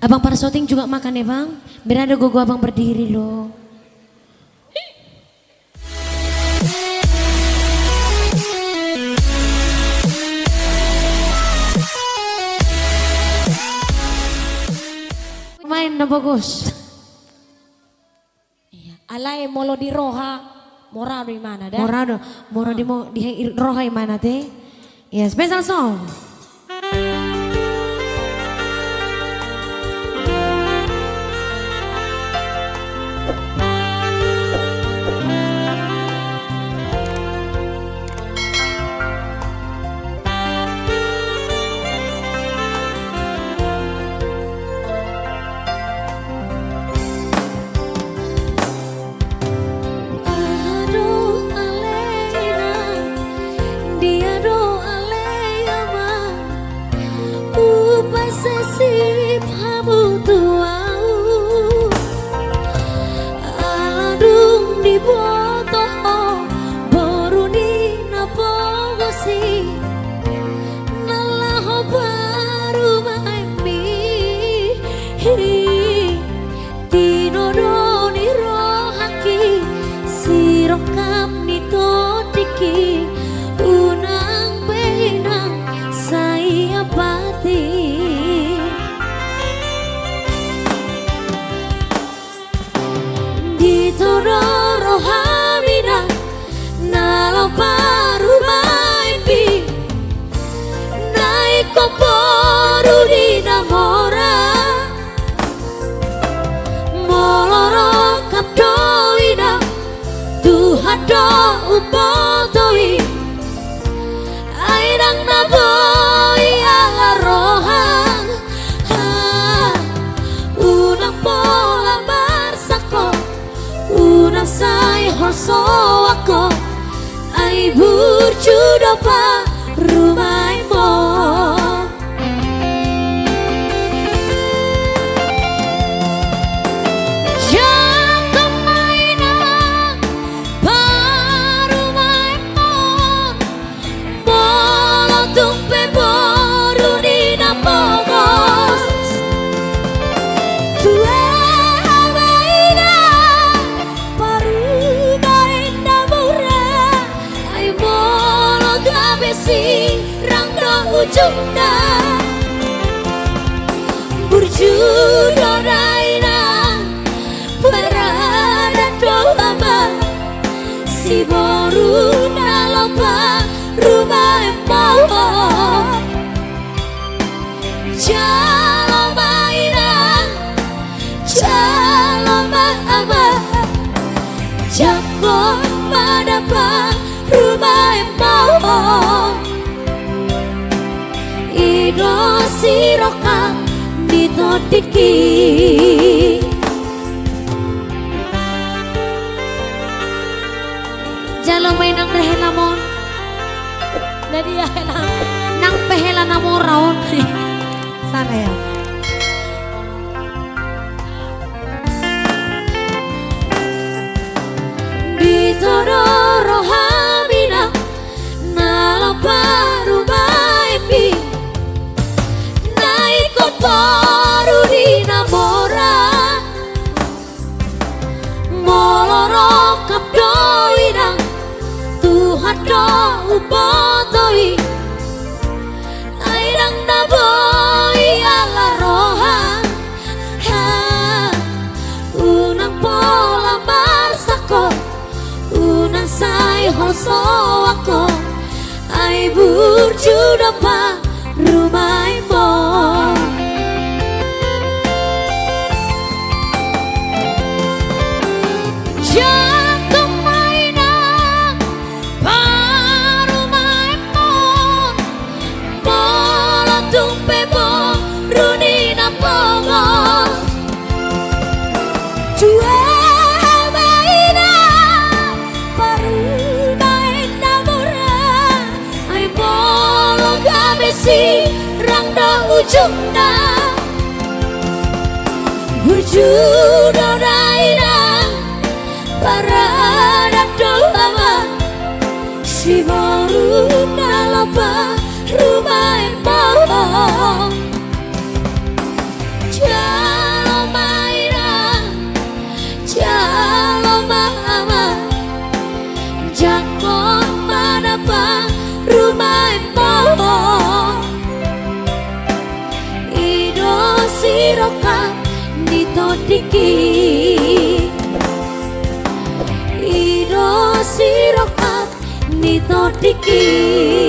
Abang para syuting juga makan ya bang. Biar ada gogo abang berdiri loh. Main na bagus. Alay molo di Roha, Morado di mana dah? Morado di Roha mana teh? Ya, special song. Upotoi airang naboi ala rohang unang pola barsako unang say horso ako ay burjudo pa rumay mo. Ujungna burjudo raina berada doa si boru nalopa rumah mau jalo mainan jalo mama jangan pada rumah mau Ido siroka ditodiki Jalo main nang rehela mon. Jadi ya helang Nang pehela namo raon. Sana ya. Bitoro rohamina naloparu baepi baru dinamora moloro kapdoina Tuhan do upotoi airang naboi ala roha unang pola barsako unang say hoso ako ay burjudo pa rumay mo. Ujungna burjudo raina parada doa si boru nalopa rumah mau Tito Diki